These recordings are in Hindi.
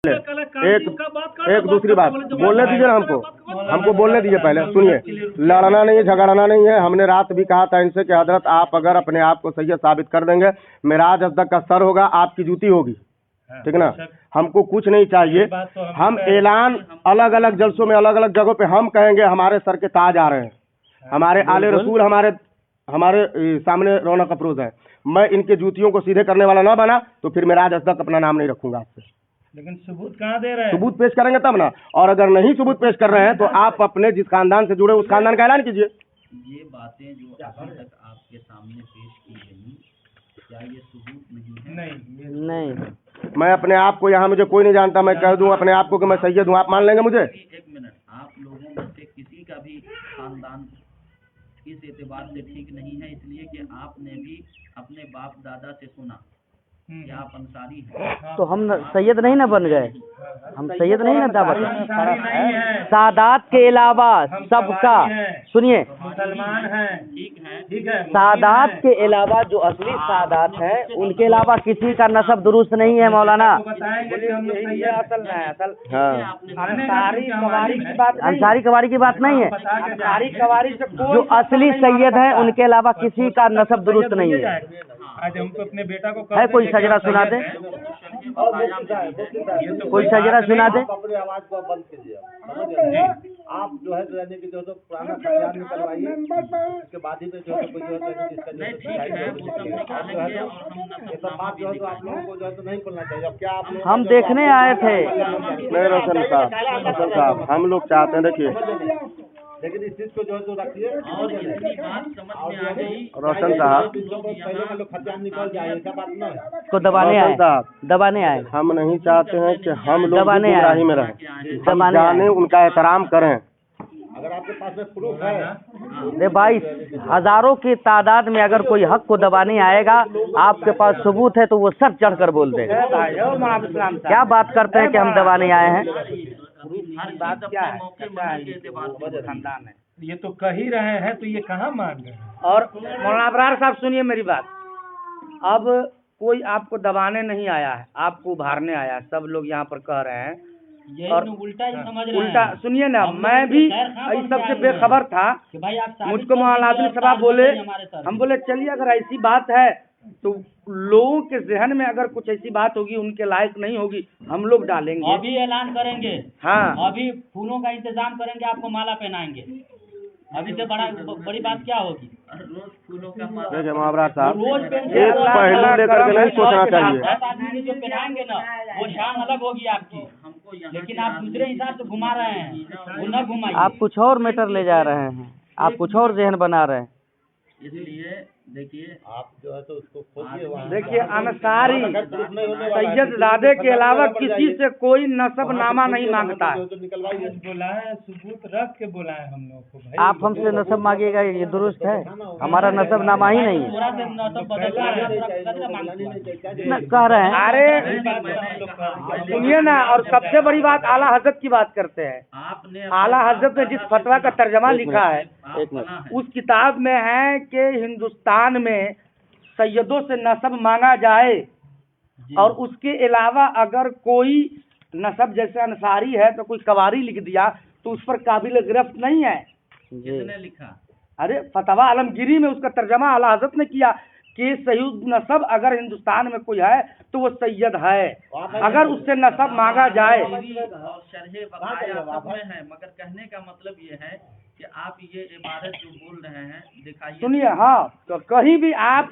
एक एक दूसरी बात बोलने दीजिए ना हमको बोलने दीजिए। पहले सुनिए, लड़ना नहीं है, झगड़ना नहीं है। हमने रात भी कहा था इनसे कि हजरत आप अगर अपने आप को सही साबित कर देंगे, मेराज अजदक का सर होगा, आपकी जूती होगी, ठीक ना। हमको कुछ नहीं चाहिए। हम ऐलान अलग अलग जलसों में अलग अलग जगहों पे हम कहेंगे हमारे सर के ताज आ रहे हैं, हमारे आले रसूल हमारे सामने रौनक अफरोज है। मैं इनके जूतियों को सीधे करने वाला ना बना तो फिर मेराज अजदक अपना नाम नहीं रखूंगा आपसे। लेकिन सबूत कहाँ दे रहे हैं? सबूत पेश करेंगे तब ना। और अगर नहीं सबूत पेश कर रहे हैं तो आप अपने जिस खानदान से जुड़े उस खानदान का ऐलान कीजिए। ये बातें जो अभी तक आपके सामने पेश की गई, क्या ये सबूत नहीं है? नहीं। मैं अपने आप को यहाँ, मुझे कोई नहीं जानता, मैं कह दूं अपने आप को कि मैं सैयद हूँ, आप मान लेंगे मुझे? एक मिनट, आप लोगों में से किसी का भी खानदान इस एतबार से ठीक नहीं है, इसलिए कि आपने भी अपने बाप दादा से सुना कि आप अंसारी हैं। तो हम सैयद नहीं ना बन गए, हम सैयद नहीं ना दावा। सादात के अलावा सबका, सुनिए, मुसलमान हैं, ठीक है। सादात के अलावा जो असली सादात है उनके अलावा किसी का नसब दुरुस्त नहीं है मौलाना। अंसारी कवारी की बात नहीं है, जो असली सैयद है उनके अलावा किसी का नसब दुरुस्त नहीं है। आज हमको अपने बेटा को है कोई सजरा सुना दे, कोई सजरा सुना दे। अपनी आवाज को बंद कीजिए। आप जो है यानी कि जो पुराना खतियान निकलवाइए, उसके बाद ही जो है कोई जो है बात जो है तो आप लोगों को जो है तो नहीं बोलना चाहिए। अब क्या आप लोग हम देखने आए थे। नहीं रोशन साहब, हम लोग चाहते हैं, देखिए, लेकिन इस चीज को जो है तो रखिए। और इतनी बात समझ में आ गई, रोशन साहब, पहले का लोग खतियान निकल जाए, ऐसा बात ना है। को दबाने आए, दबाने आए। हम नहीं चाहते हैं कि हम लोग दबाने गुमराही में रहें, हम जाने उनका एहतराम करें। अगर आपके पास में प्रूफ है, दे भाई, हजारों की तादाद में अगर कोई हक को दबाने आएगा, आपके पास सबूत है तो वो सब चढ़ कर बोल देगा। क्या बात करते हैं कि हम दबाने आए हैं? बात क्या है? खानदान है, ये तो कह ही रहे हैं, तो ये कहाँ मान रहे हैं? और मौलाना अबरार साहब सुनिए मेरी बात। अब कोई आपको दबाने नहीं आया है, आपको उभारने आया है। सब लोग यहाँ पर कह रहे हैं और उल्टा ही समझ रहे हैं। उल्टा सुनिए ना, मैं भी इस सबसे बेखबर था। मुझको मौलाना आदिल साहब बोले, हम बोले चलिए अगर ऐसी बात है तो लोगों के जहन में अगर कुछ ऐसी बात होगी उनके लायक नहीं होगी, हम लोग डालेंगे। अभी ऐलान करेंगे, हाँ, अभी फूलों का इंतजाम करेंगे, आपको माला पहनाएंगे। अभी से बड़ी बात क्या होगी? रोज फूलों का माला। देखिए महाराज साहब, रोज एक पहलू लेकर के नहीं सोचना चाहिए। 10 आदमी जो पहनाएंगे ना, वो शान अलग होगी आपकी। लेकिन आप दूसरे हिसाब से घुमा रहे हैं, वो न घुमाइए। आप कुछ और मैटर ले जा रहे हैं, आप कुछ और जहन बना रहे हैं। इसलिए देखिए, आप जो है तो उसको खोजिए। देखिए, अंसारी सैयद दादे के अलावा किसी से कोई नसबनामा नहीं मांगता है। बुलाए, सबूत रख के बुलाए हम लोग को। भाई आप हमसे नसब मांगिएगा, ये दुरुस्त है? हमारा नसबनामा ही नहीं है। न कह रहे हैं। अरे सुनिए ना, और सबसे बड़ी बात, आला हजरत की बात करते हैं। आला हजरत ने जिस फतवा का तर्जमा लिखा है, उस किताब में है कि हिंदुस्तान में सैयदों से नसब मांगा जाए, और उसके अलावा अगर कोई नसब जैसे अंसारी है तो कोई कवारी लिख दिया तो उस पर काबिल गिरफ्त नहीं है। किसने लिखा? अरे फतवा आलमगीरी में उसका तर्जमा आला हजरत ने किया कि सैयद नसब अगर हिंदुस्तान में कोई है तो वो सैयद है, अगर उससे नसब मांगा जाए। और शरहे बकाया सब में है, मगर कहने का मतलब ये है कि आप ये इबारत जो बोल रहे हैं दिखाइए। सुनिए, हाँ, तो कहीं भी आप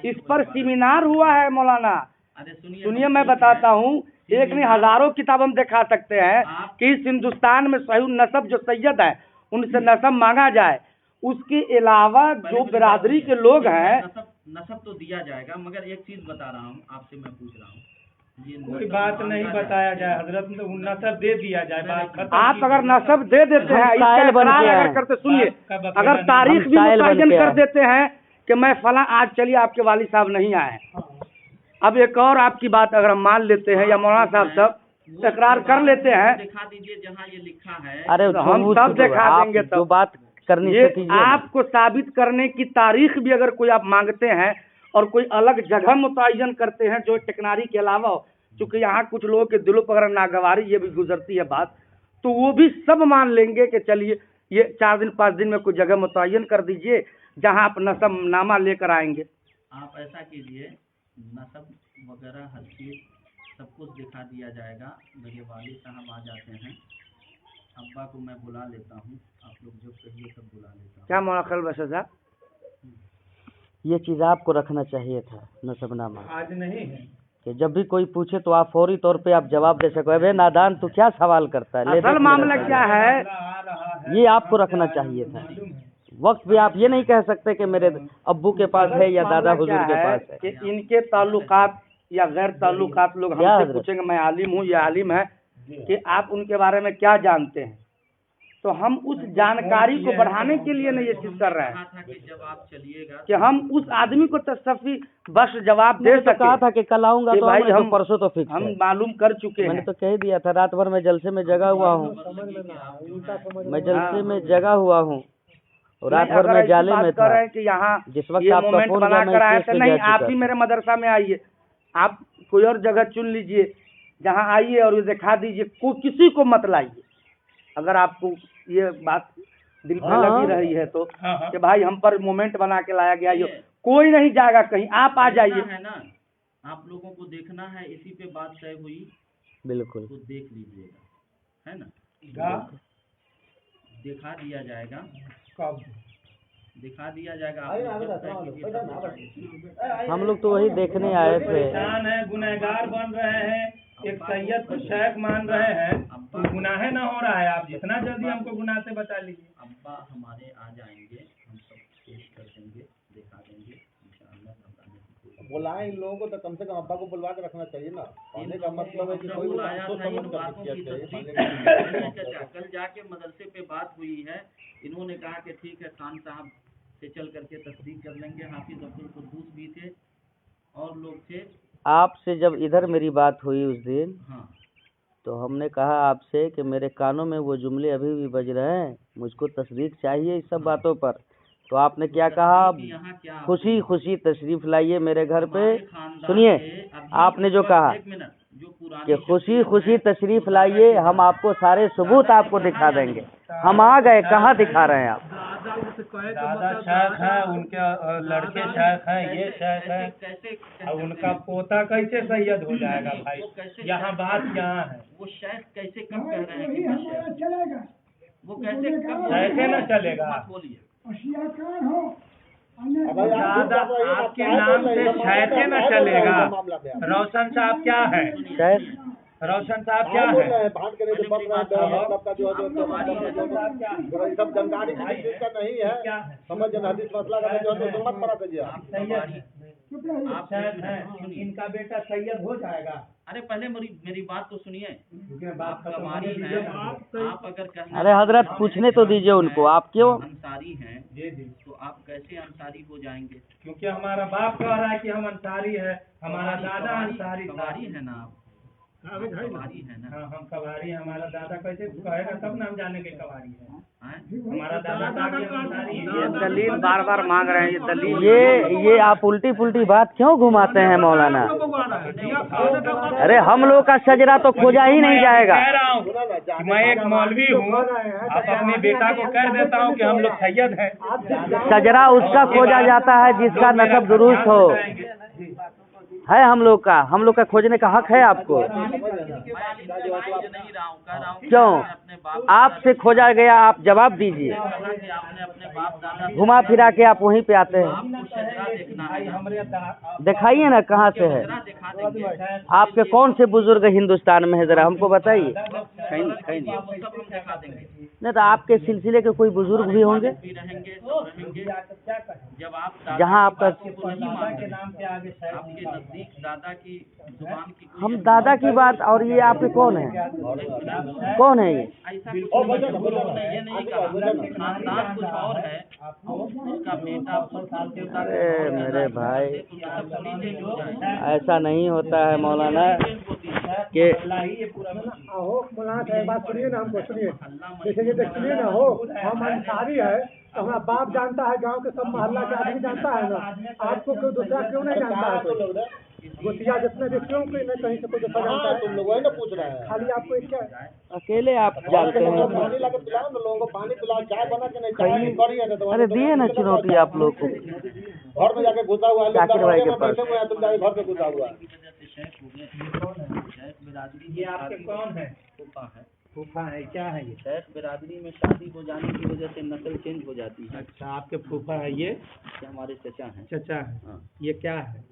इस पर सेमिनार हुआ है मौलाना? अरे सुनिए, मैं बताता हूँ, एक नहीं हजारों किताब हम दिखा सकते हैं कि इस हिंदुस्तान में सही नसब जो सैयद है उनसे नसब मांगा जाए। उसके अलावा जो बिरादरी के लोग हैं, नसब तो दिया जाएगा, मगर एक चीज बता रहा हूँ आपसे, मैं पूछ रहा हूँ, कोई बात नहीं बताया जाए हजरत, नसब दे दिया जाए, बात खत्म। आप अगर नसब दे देते हैं, अगर करते, सुनिए, अगर तारीख भी मुतय्यन कर देते हैं कि मैं फला आज चलिए आपके वाली साहब नहीं आए, अब एक और आपकी बात अगर हम मान लेते हैं या मौलाना साहब सब इकरार कर लेते हैं, दिखा दीजिए जहाँ ये लिखा है। अरे तो हम सब दिखा देंगे। जो बात करनी ये कीजिए। आपको साबित करने की तारीख भी अगर कोई आप मांगते हैं और कोई अलग जगह मुतय्यन करते हैं जो टेक्नारी के अलावा हो, चूंकि यहाँ कुछ लोगों के दिलों पर अगर नागवारी ये भी गुजरती है बात, तो वो भी सब मान लेंगे कि चलिए ये 4 दिन 5 दिन में कोई जगह मुतय्यन कर दीजिए जहाँ आप नसबनामा लेकर आएंगे। आप ऐसा कीजिए, नसब वगैरह हर चीज़ सब कुछ दिखा दिया जाएगा। मेरे वालिद साहब आ जाते हैं, अब्बा को मैं बुला लेता हूँ, आप लोग जो कहिए सब बुला लेता हूँ। क्या मौला खल बशा साहब? ये चीज़ आपको रखना चाहिए था नसबनामा, आज नहीं है कि जब भी कोई पूछे तो आप फौरी तौर पे आप जवाब दे सको। अबे नादान तू क्या सवाल करता है, ले असल देख मामला मेरा क्या है, आ रहा है। ये आपको रखना चाहिए था। वक्त भी आप ये नहीं कह सकते कि मेरे अब्बू के पास है या दादा हुजूर के क्या है पास है। कि इनके ताल्लुकात या गैर ताल्लुकात लोग क्या हमसे हजरत? पूछेंगे, मैं आलिम हूँ, ये आलिम है, कि आप उनके बारे में क्या जानते हैं, तो हम उस जानकारी को बढ़ाने के लिए नहीं ये चीज कर रहे कहा हैं था कि जब आप चलिएगा कि हम उस आदमी को तसफ़ी बस जवाब दे मैंने तो कहा सके था कि कल आऊंगा, कि तो भाई हमने तो हम- परसों तो फिक्स हम है। मालूम कर चुके मैंने हैं। तो कह ही दिया था, रात भर मैं जलसे में जगा हुआ हूँ, मैं जलसे में जगा हुआ हूँ और रात नहीं, भर अगर मैं ऐसी जाले बात में कर था। रहे हैं कि यहाँ जिस वक्त ये आपका मोमेंट फोन बना गया, मैं कर आए स्टेज थे, पे नहीं जा आप चुका ही था। मेरे मदरसा में आइए, आप कोई और जगह चुन लीजिए, जहाँ आइए और ये दिखा दीजिए, किसी को मत लाइए। अगर आपको ये बात दिल पे हाँ। लगी रही है तो हाँ, हाँ। कि भाई हम पर मोमेंट बना के लाया गया, ये कोई नहीं जाएगा कहीं, आप आ जाइए। देखना है ना, आप लोगों को देखना है, इसी पे बात तय हुई, बिल्कुल तो देख लीजिएगा, है ना, दिखा दिया जाएगा, कब दिखा दिया जाएगा। आप लोग जब तय कीजिए तब दिखा दीजिए। हम लोग तो वही देखने आए थे। परेशान है, गुनहगार बन रहे हैं, एक सैयद को शेख मान रहे हैं, तो गुनाह ना हो रहा है। आप जितना जल्दी हमको गुनाह से बचा लीजिए। अब्बा हमारे आ जाएंगे, हम सब पेश कर देंगे, दिखा देंगे इंशाअल्लाह। घबराने की कोई बुलाए इन लोगों को तो कम से कम अब्बा को बुलवा के रखना चाहिए ना। कहने का मतलब है कि कोई बुलाया सोच था, इन समझ कर बातों किया की चाहिए। तस्दीक कहने का नहीं है। कल जाके मदरसे पे बात हुई है, इन्होंने कहा कि ठीक है, खान साहब से चल करके तस्दीक कर लेंगे। हाफिज अब्दुल कुद्दूस भी थे और लोग थे। आपसे जब इधर मेरी बात हुई उस दिन, हाँ, तो हमने कहा आपसे कि मेरे कानों में वो जुमले अभी भी बज रहे हैं, मुझको तस्दीक चाहिए इस सब बातों पर। तो आपने क्या कहा, यहाँ क्या खुशी खुशी तशरीफ लाइए मेरे घर पे। हमारे खानदान सुनिए, के अभी आपने जो कहा एक मिनट, जो पुरानी कि खुशी शख्सियत खुशी है, तशरीफ लाइए, हम आपको सारे सबूत आपको दिखा देंगे। हम आ गए, कहाँ दिखा रहे हैं आप? दादा शेख है, उनके लड़के शेख हैं, ये शेख है, कैसे और उनका पोता कैसे सैयद हो जाएगा भाई? यहाँ बात यहाँ है, वो शेख कैसे कब कह रहे हैं कि मैं शेख? वो कैसे कब कैसे न चलेगा? मत बोलिए। दादा आपके नाम से शैखे न चलेगा। रोशन साहब क्या है? शायद रोशन साहब क्या है? भाग के नहीं बच रहा है, मतलब का जो ये सब जानकारी किसी चीज का नहीं क्या है। है? समझ जन हदीस मसला का जो है तो मत पड़ा दीजिए आप। आप शेख हैं, इनका बेटा सैयद हो जाएगा। अरे पहले मेरी बात तो सुनिए। बात आप कवारी हैं, आप अगर कहना अरे हजरत पूछने तो दीजिए उनको, आप क्यों? अंसारी हैं, जी जी, तो आप कैसे अंसारी हो जाएंगे? क्योंकि हमारा बाप कह रहा है कि हम अंसारी है, हमारा दादा अंसारी था। कवारी है ना आप, कवारी है ना। हाँ, हम कबारी हैं, हमारा दादा कैसे कहेगा तब ना हम जाने के कबारी है। हैं? हमारा दादा था कि हम अंसारी हैं। ये दलील बार बार मांग रहे हैं, ये दलील ये आप उल्टी पुल्टी बात क्यों घुमाते हैं मौलाना? अरे हम लोग का शजरा तो खोजा ही नहीं जाएगा। कह रहा हूँ कि मैं एक मौलवी हूँ, आप अपने बेटा को कह देता हूँ कि हम लोग सैयद हैं। शजरा उसका खोजा जाता है जिसका नसब दुरुस्त हो। है हम लोग का खोजने का हक है आपको। नहीं रहा हूँ, कह रहा हूँ कि क्यों? अपने बाप आपसे खोजा गया, आप जवाब दीजिए। कि आपने अपने बाप दादा घुमा फिरा के आप वहीं पे आते हैं। आपको शजरा देखना है, दिखाइए ना कहाँ से है, शजरा दिखा देंगे। आपके कौन से बुजुर्ग हिंदुस्तान में है, जरा हमको बताइए। कहीं कहीं नहीं। वो सब हम दिखा देंगे। नहीं तो आपके सिलसिले के कोई बुजुर्ग भी होंगे भी रहेंगे, सब रहेंगे। जब आप दादा जहाँ की आपका बात को नहीं मानते, आपके नजदीक दादा की जुबान की कोई हम दादा की बात, और ये आपके कौन है? कौन है ये? ऐसा कुछ नहीं, ये नहीं कहा। खानदान कुछ और है, उसका बेटा अरे मेरे भाई, सब सुनीचे हो जाए। ऐसा नहीं होता है मौलाना कि मौलाना साहब बात सुनिए ना, हमको सुनिए, जैसे कि सुनिए ना, हो हम अंसारी है, हमारा बाप जानता है, गांव के सब मोहल्ला के आदमी जानता है ना। आपको कोई दूसरा क्यों नहीं जानता है? गोतिया जितने भी क्यों कोई नहीं कहीं से कोई दूसरा जानता है? तुम लोग वही ना पूछ रहे हैं। खाली आपको एक क्या अकेले आप जानते हैं। पानी ला के पिलाओ ना, लोगों को पानी पिलाओ, चाय बना के नहीं, चाय नहीं करी है तो अरे दिए ना चुनौती आप लोग को। घर में जाके घुसा हुआ है, जाकिर भाई के पास। बैठे हुए हैं, तुम जाके घर पे घुसा हुआ है। शेख बिरादरी ये आपके कौन है? फूफा है। फूफा है, क्या है ये? शेख बिरादरी में शादी हो जाने की वजह से नस्ल चेंज हो जाती है। अच्छा, आपके फूफा है ये? ये हमारे चचा हैं। चचा है। हाँ। ये क्या है?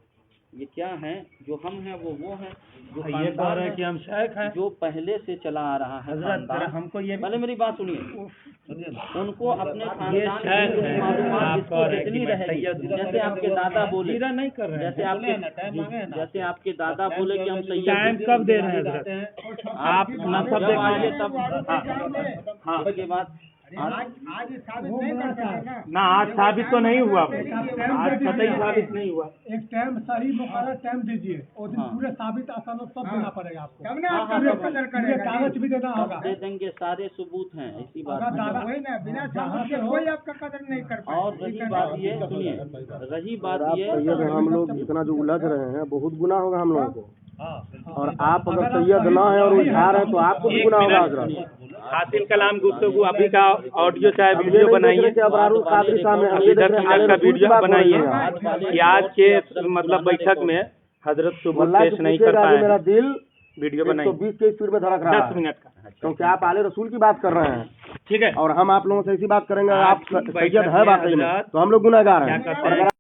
ये क्या है? जो हम हैं वो हैं जो ये कह खानदान रहे हैं कि हम शेख हैं। जो पहले से चला आ रहा है हजरत खानदान। हमको ये पहले मेरी बात सुनिए। उनको अपने ये खानदान शेख की है। मालूमात आप जिसको कह रहे हैं जितनी कि मैं रहेगी, सैयद हूँ। जैसे आपके दादा बोले, जीरा नहीं कर रहे हैं। जैसे आपके दादा बोले कि हम सैयद टाइम कब दे रहे हैं हजरत? आप नसब जब आइए तब हाँ उसके बाद ना, आज साबित तो नहीं हुआ, आज कतई साबित नहीं हुआ। एक टाइम सही मुकर्रर टाइम दीजिए, उस दिन हाँ। पूरे साबित आसानों सब देना पड़ेगा आपको। हाँ, कागज भी देना होगा। दे देंगे, सारे सबूत हैं, ऐसी बात अगर नहीं। दादा बिना जहाँ से कोई आपका कदर नहीं कर और रही बात ये सुनिए, रही बात ये सैयद हम लोग इतना जो उलझ रहे हैं, बहुत गुनाह होगा हम लोगों को। और आप अगर सैयद ना है और उलझा रहे हैं तो आपको भी गुनाह होगा हजरत। हासिल कलाम गुफ्तगू अभी का ऑडियो चाहे वीडियो बनाइए, कि अबरारुल कादरी साहब ने 10 मिनट का वीडियो बनाइए कि आज के मतलब बैठक में हजरत सुबह पेश नहीं कर पाए। मेरा दिल वीडियो बनाइए 120 के स्पीड में धड़क रहा 10 है, मिनट का। क्योंकि आप आले रसूल की बात कर रहे हैं। ठीक है। और हम आप लोगों से ऐसी बात करेंगे, आज आप की सैयद बैठक है में वाकई में, हजरत तो हम लोग गुनहगार हैं। क्या कहते और हैं? अगर